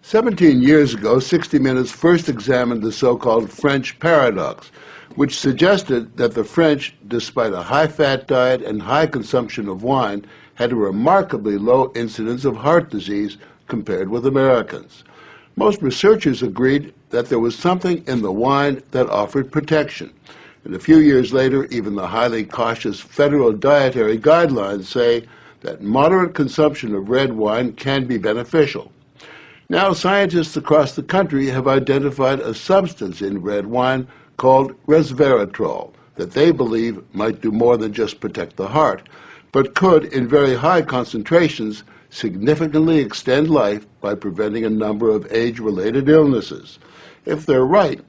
17 years ago, 60 Minutes first examined the so-called French paradox, which suggested that the French, despite a high-fat diet and high consumption of wine, had a remarkably low incidence of heart disease compared with Americans. Most researchers agreed that there was something in the wine that offered protection. And a few years later, even the highly cautious federal dietary guidelines say that moderate consumption of red wine can be beneficial. Now, scientists across the country have identified a substance in red wine called Resveratrol that they believe might do more than just protect the heart, but could, in very high concentrations, significantly extend life by preventing a number of age-related illnesses. If they're right,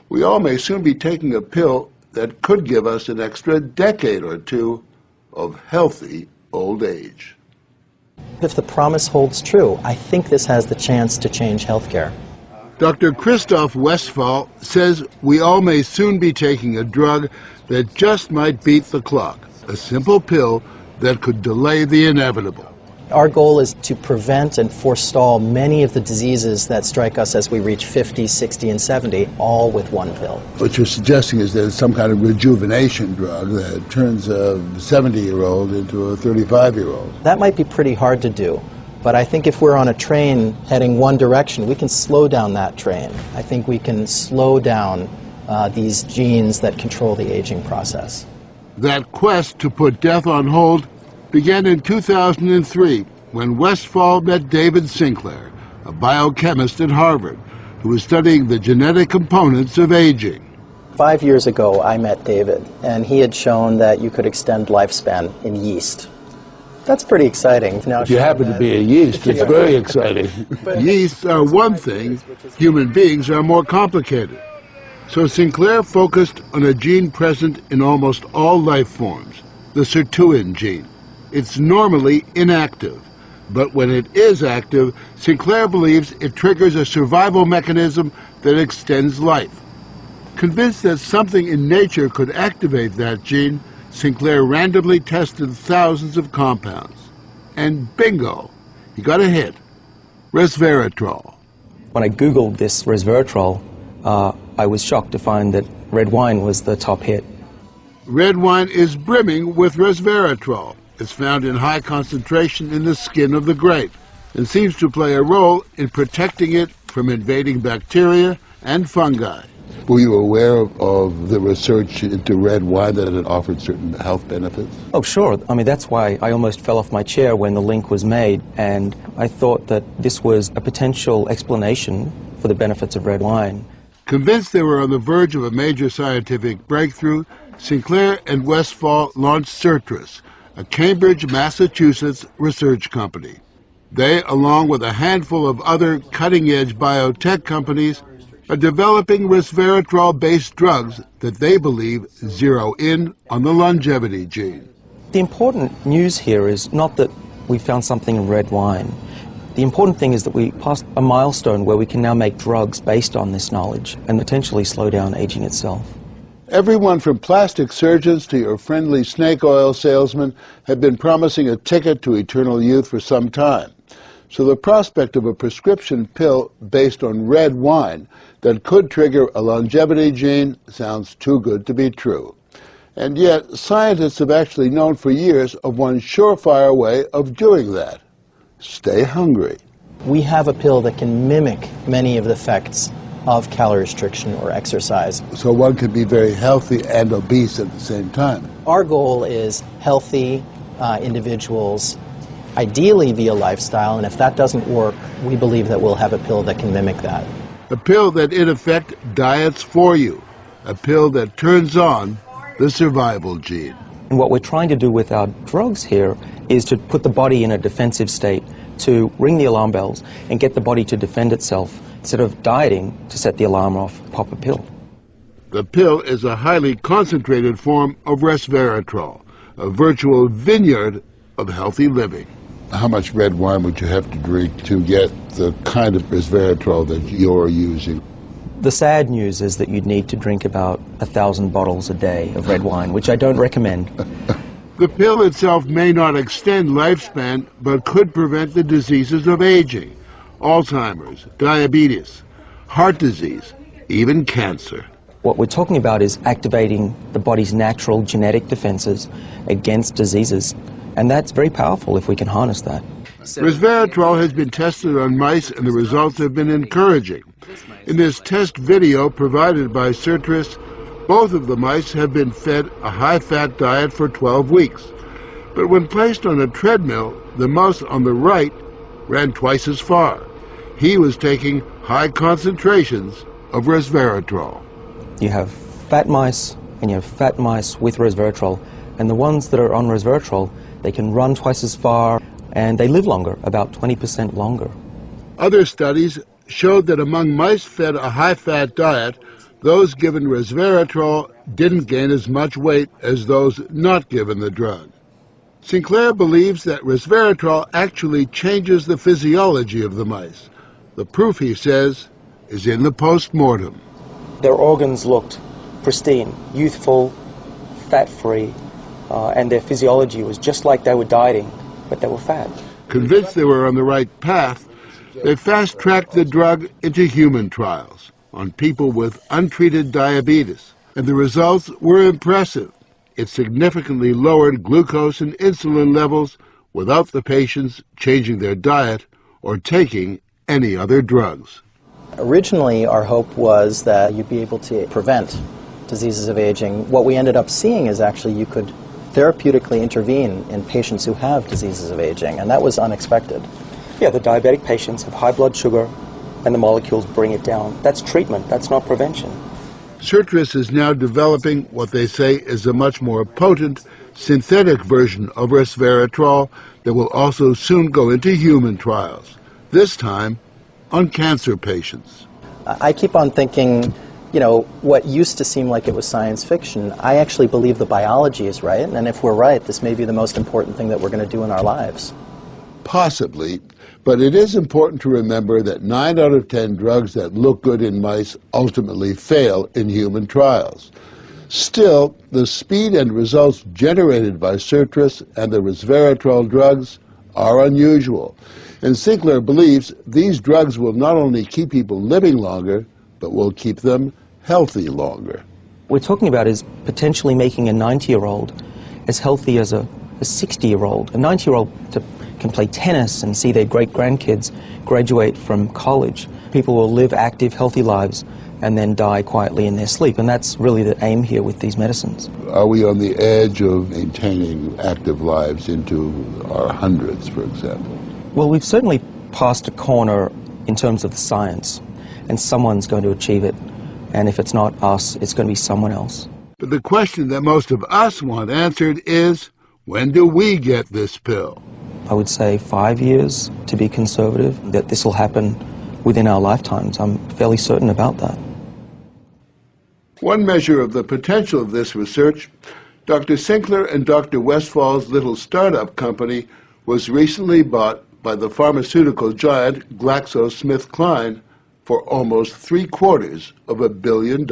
we all may soon be taking a pill that could give us an extra decade or two of healthy old age. If the promise holds true, I think this has the chance to change healthcare. Dr. Christoph Westphal says we all may soon be taking a drug that just might beat the clock, a simple pill that could delay the inevitable. Our goal is to prevent and forestall many of the diseases that strike us as we reach 50, 60, and 70, all with one pill. What you're suggesting is there's some kind of rejuvenation drug that turns a 70-year-old into a 35-year-old. That might be pretty hard to do, but I think if we're on a train heading one direction, we can slow down that train. I think we can slow down these genes that control the aging process. That quest to put death on hold began in 2003 when Westphal met David Sinclair, a biochemist at Harvard, who was studying the genetic components of aging. 5 years ago, I met David, and he had shown that you could extend lifespan in yeast. That's pretty exciting. Now, if you happen to be a yeast, it's very exciting. Yeasts are one thing, human beings are more complicated. So Sinclair focused on a gene present in almost all life forms, the sirtuin gene. It's normally inactive, but when it is active, Sinclair believes it triggers a survival mechanism that extends life. Convinced that something in nature could activate that gene, Sinclair randomly tested thousands of compounds. And bingo, he got a hit, Resveratrol. When I Googled this Resveratrol, I was shocked to find that red wine was the top hit. Red wine is brimming with Resveratrol. It's found in high concentration in the skin of the grape and seems to play a role in protecting it from invading bacteria and fungi. Were you aware of the research into red wine that it offered certain health benefits? Oh, sure. I mean, that's why I almost fell off my chair when the link was made, and I thought that this was a potential explanation for the benefits of red wine. Convinced they were on the verge of a major scientific breakthrough, Sinclair and Westphal launched Certris, a Cambridge, Massachusetts research company. They, along with a handful of other cutting-edge biotech companies, are developing resveratrol-based drugs that they believe zero in on the longevity gene. The important news here is not that we found something in red wine. The important thing is that we passed a milestone where we can now make drugs based on this knowledge and potentially slow down aging itself. Everyone from plastic surgeons to your friendly snake oil salesman have been promising a ticket to eternal youth for some time. So the prospect of a prescription pill based on red wine that could trigger a longevity gene sounds too good to be true. And yet, scientists have actually known for years of one surefire way of doing that. Stay hungry. We have a pill that can mimic many of the effects of calorie restriction or exercise. So one could be very healthy and obese at the same time. Our goal is healthy individuals, ideally via lifestyle, and if that doesn't work, we believe that we'll have a pill that can mimic that. A pill that in effect diets for you. A pill that turns on the survival gene. And what we're trying to do with our drugs here is to put the body in a defensive state, to ring the alarm bells and get the body to defend itself, instead of dieting to set the alarm off, pop a pill. The pill is a highly concentrated form of resveratrol, a virtual vineyard of healthy living. How much red wine would you have to drink to get the kind of resveratrol that you're using? The sad news is that you'd need to drink about 1,000 bottles a day of red wine, which I don't recommend. The pill itself may not extend lifespan, but could prevent the diseases of aging. Alzheimer's, diabetes, heart disease, even cancer. What we're talking about is activating the body's natural genetic defenses against diseases, and that's very powerful if we can harness that. Resveratrol has been tested on mice and the results have been encouraging. In this test video provided by Sertris, both of the mice have been fed a high-fat diet for 12 weeks. But when placed on a treadmill, the mouse on the right ran twice as far. He was taking high concentrations of resveratrol. You have fat mice and you have fat mice with resveratrol, and the ones that are on resveratrol, they can run twice as far and they live longer, about 20% longer. Other studies showed that among mice fed a high-fat diet, those given resveratrol didn't gain as much weight as those not given the drug. Sinclair believes that resveratrol actually changes the physiology of the mice. The proof, he says, is in the post-mortem. Their organs looked pristine, youthful, fat-free, and their physiology was just like they were dieting, but they were fat. Convinced they were on the right path, they fast-tracked the drug into human trials on people with untreated diabetes, and the results were impressive. It significantly lowered glucose and insulin levels without the patients changing their diet or taking any other drugs. Originally, our hope was that you'd be able to prevent diseases of aging. What we ended up seeing is actually you could therapeutically intervene in patients who have diseases of aging, and that was unexpected. Yeah, the diabetic patients have high blood sugar, and the molecules bring it down. That's treatment, that's not prevention. Sertris is now developing what they say is a much more potent synthetic version of resveratrol that will also soon go into human trials, this time on cancer patients. I keep on thinking, you know, what used to seem like it was science fiction, I actually believe the biology is right, and if we're right, this may be the most important thing that we're going to do in our lives. Possibly, but it is important to remember that 9 out of 10 drugs that look good in mice ultimately fail in human trials. Still, the speed and results generated by Sertris and the resveratrol drugs are unusual, and Sinclair believes these drugs will not only keep people living longer, but will keep them healthy longer. What we're talking about is potentially making a 90-year-old as healthy as a 60-year-old. A 90-year-old can play tennis and see their great-grandkids graduate from college. People will live active, healthy lives and then die quietly in their sleep, and that's really the aim here with these medicines. Are we on the edge of maintaining active lives into our hundreds, for example? Well, we've certainly passed a corner in terms of the science, and someone's going to achieve it, and if it's not us, it's going to be someone else. But the question that most of us want answered is, when do we get this pill? I would say 5 years, to be conservative, that this will happen within our lifetimes. I'm fairly certain about that. One measure of the potential of this research, Dr. Sinclair and Dr. Westfall's little startup company was recently bought by the pharmaceutical giant GlaxoSmithKline for almost $750 million.